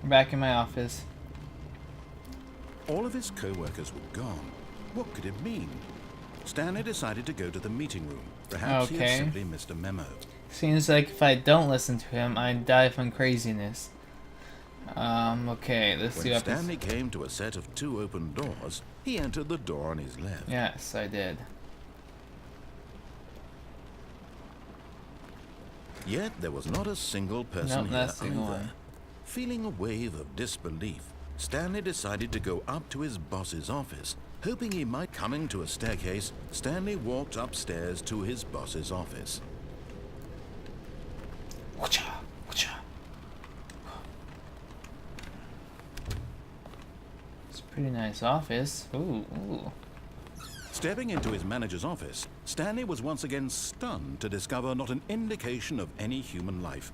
back in my office. All of his co-workers were gone. What could it mean? Stanley decided to go to the meeting room. Perhaps he had simply missed a memo. Seems like if I don't listen to him, I die from craziness. Okay, let's see When what Stanley came to a set of 2 open doors, he entered the door on his left. Yes, I did. Yet there was not a single person Nope, here not a single either. one. Feeling a wave of disbelief, Stanley decided to go up to his boss's office. Hoping he might coming to a staircase, Stanley walked upstairs to his boss's office. Whatcha, whatcha. It's a pretty nice office. Ooh, ooh. Stepping into his manager's office, Stanley was once again stunned to discover not an indication of any human life.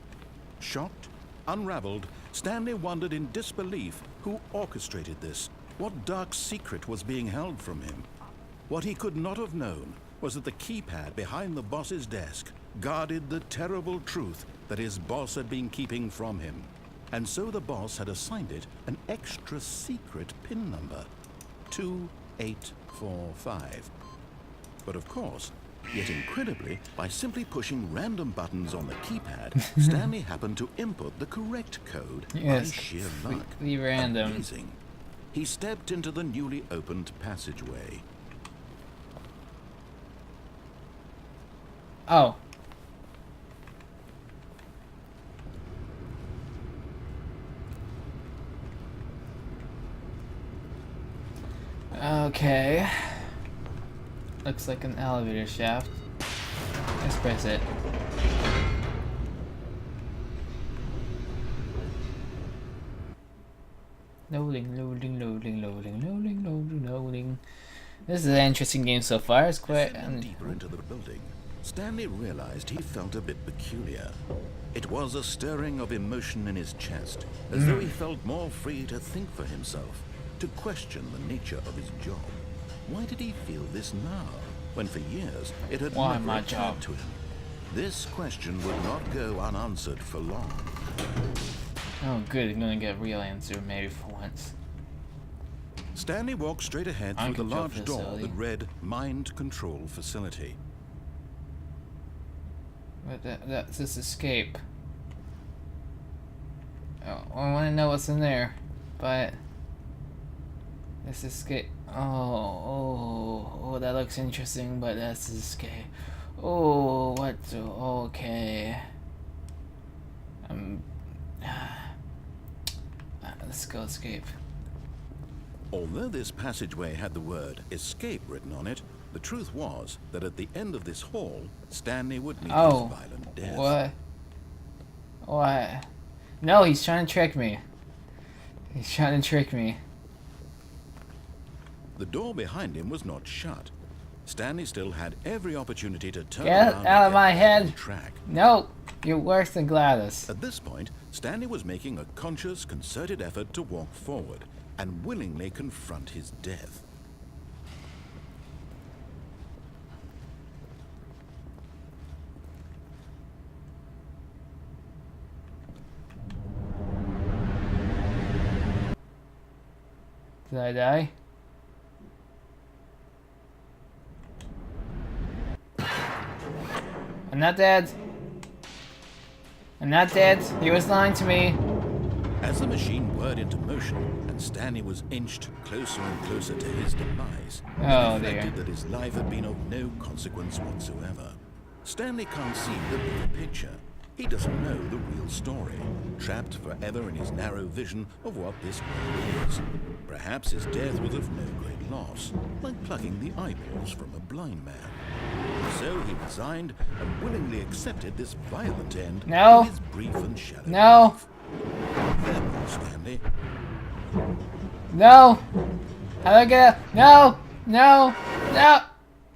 Shocked, unraveled, Stanley wondered in disbelief who orchestrated this. What dark secret was being held from him? What he could not have known was that the keypad behind the boss's desk guarded the terrible truth that his boss had been keeping from him. And so the boss had assigned it an extra secret PIN number, 2845. But of course, yet incredibly, by simply pushing random buttons on the keypad, Stanley happened to input the correct code by sheer luck. Completely random. Amazing. He stepped into the newly opened passageway. Oh. Okay. Looks like an elevator shaft. Let's press it. Loading, loading, loading, loading, loading, loading, loading. This is an interesting game so far. It's quite. Deeper into the building, Stanley realized he felt a bit peculiar. It was a stirring of emotion in his chest, as though he felt more free to think for himself, to question the nature of his job. Why did he feel this now, when for years it had never occurred to him? This question would not go unanswered for long. Oh good, I'm gonna get a real answer maybe for once. Stanley walked straight ahead through the large door that read Mind Control Facility. But that's this escape. Oh, I want to know what's in there, but this escape. Oh, that looks interesting, but that's escape. Oh, what? Okay. Let's go escape. Although this passageway had the word escape written on it, the truth was that at the end of this hall, Stanley would meet his violent death. What? What? No, he's trying to trick me. He's trying to trick me. The door behind him was not shut. Stanley still had every opportunity to turn Get around out of my and head! track. No, you're worse than Gladys. At this point, Stanley was making a conscious, concerted effort to walk forward and willingly confront his death. Did I die? I'm not dead. I'm not dead. He was lying to me. As the machine whirred into motion and Stanley was inched closer and closer to his demise, he reflected that his life had been of no consequence whatsoever. Stanley can't see the bigger picture. He doesn't know the real story, trapped forever in his narrow vision of what this world is. Perhaps his death was of no great loss, like plucking the eyeballs from a blind man. So he resigned and willingly accepted this violent end to his brief and shallow life. Farewell, Stanley. No! How do I get out? No! No! No!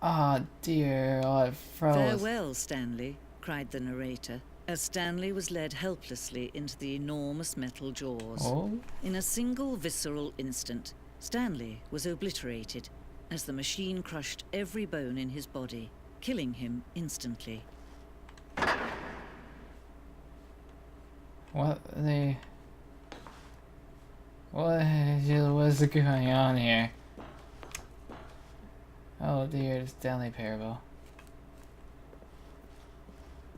Oh dear, oh, I froze. Farewell, Stanley, cried the narrator, as Stanley was led helplessly into the enormous metal jaws. In a single visceral instant, Stanley was obliterated as the machine crushed every bone in his body, killing him instantly. What the... What's going on here? Oh dear, the Stanley parable.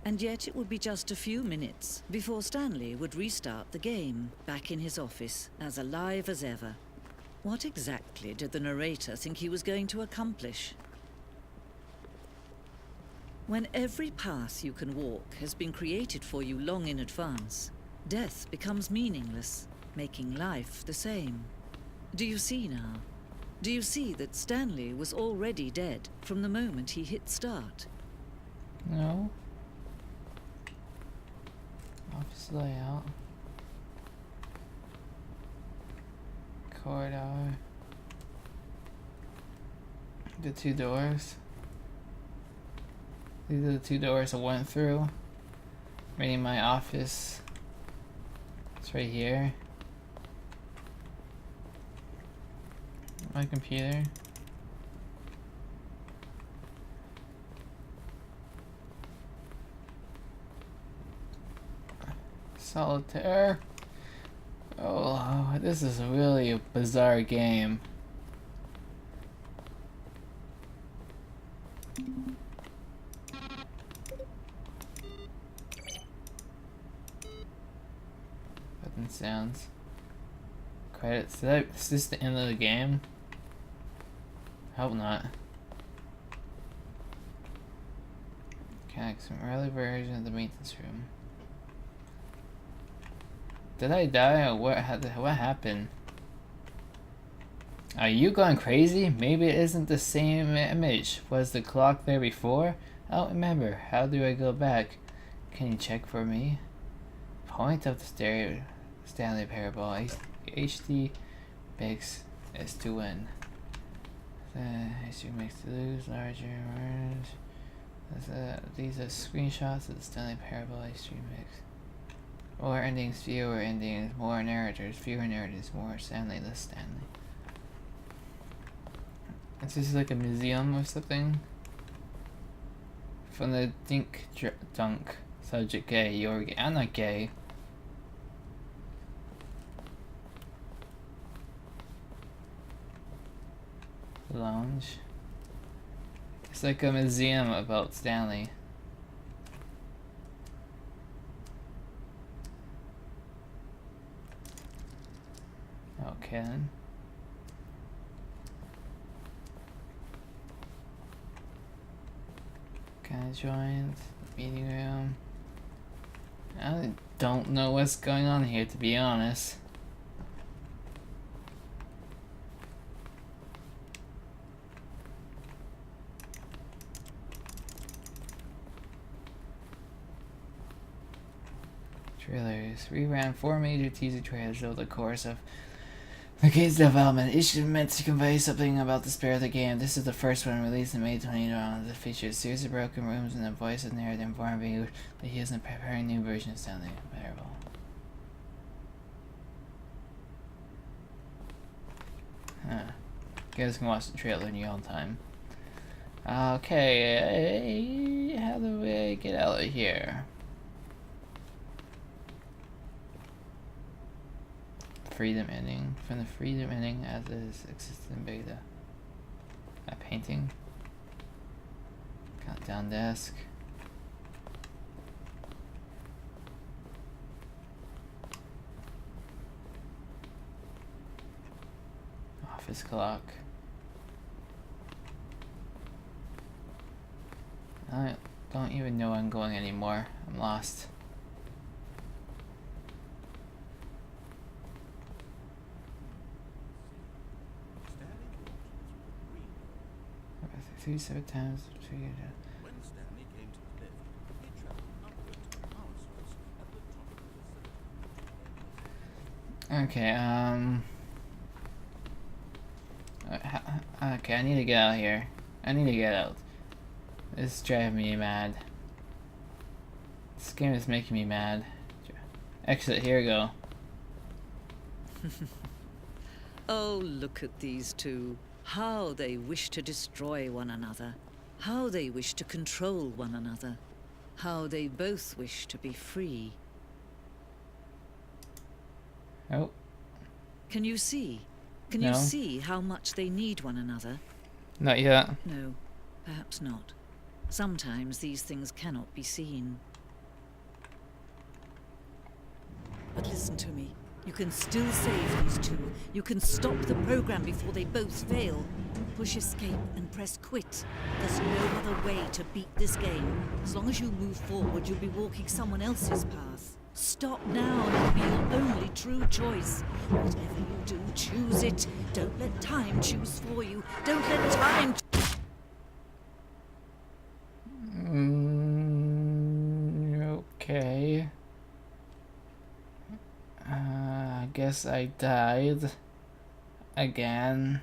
And yet it would be just a few minutes before Stanley would restart the game, back in his office, as alive as ever. What exactly did the narrator think he was going to accomplish? When every path you can walk has been created for you long in advance, death becomes meaningless, making life the same. Do you see now? Do you see that Stanley was already dead from the moment he hit start? No. Office layout. Corridor. The two doors. These are the two doors I went through. Meaning my office. It's right here. My computer. Solitaire. Oh, this is really a bizarre game. Button sounds. Credits. Is this the end of the game? Hope not. Okay, some early version of the maintenance room. Did I die or what happened? Are you going crazy? Maybe it isn't the same image. Was the clock there before? I don't remember. How do I go back? Can you check for me? Point of the Stanley parable. HD makes S to win. HD makes to lose. Larger words. These are screenshots of the Stanley parable HD mix. More endings, fewer endings, more narrators, fewer narrators, more Stanley, less Stanley. Is this like a museum or something? From the Dink Dunk subject gay, you're gay. I'm not gay. Lounge. It's like a museum about Stanley. Okay then. Can I join the meeting room? I don't know what's going on here, to be honest. Trailers. We ran 4 major teaser trailers over the course of the game's development. Each is meant to convey something about the spirit of the game. This is the first one, released in May 2021. It features a series of broken rooms and the voice of narrator informing you that he is preparing a new version of Stanley Parable. Huh. You guys can watch the trailer in your own time. Okay, how do we get out of here? Freedom ending. From the freedom ending as it is existed in beta. A painting. Countdown desk. Office clock. I don't even know where I'm going anymore. I'm lost. Three 7 times. When Stanley came to the lift, he traveled upward to the power source at the top of the Okay, okay, I need to get out of here. I need to get out. This is driving me mad. This game is making me mad. Exit, here we go. Oh, look at these two. How they wish to destroy one another. How they wish to control one another. How they both wish to be free. Oh. Can you see? Can No. you see how much they need one another? Not yet. No, perhaps not. Sometimes these things cannot be seen. But listen to me. You can still save these two. You can stop the program before they both fail. Push escape and press quit. There's no other way to beat this game. As long as you move forward, you'll be walking someone else's path. Stop now and it'll be your only true choice. Whatever you do, choose it. Don't let time choose for you. Don't let time... Okay. I guess I died again.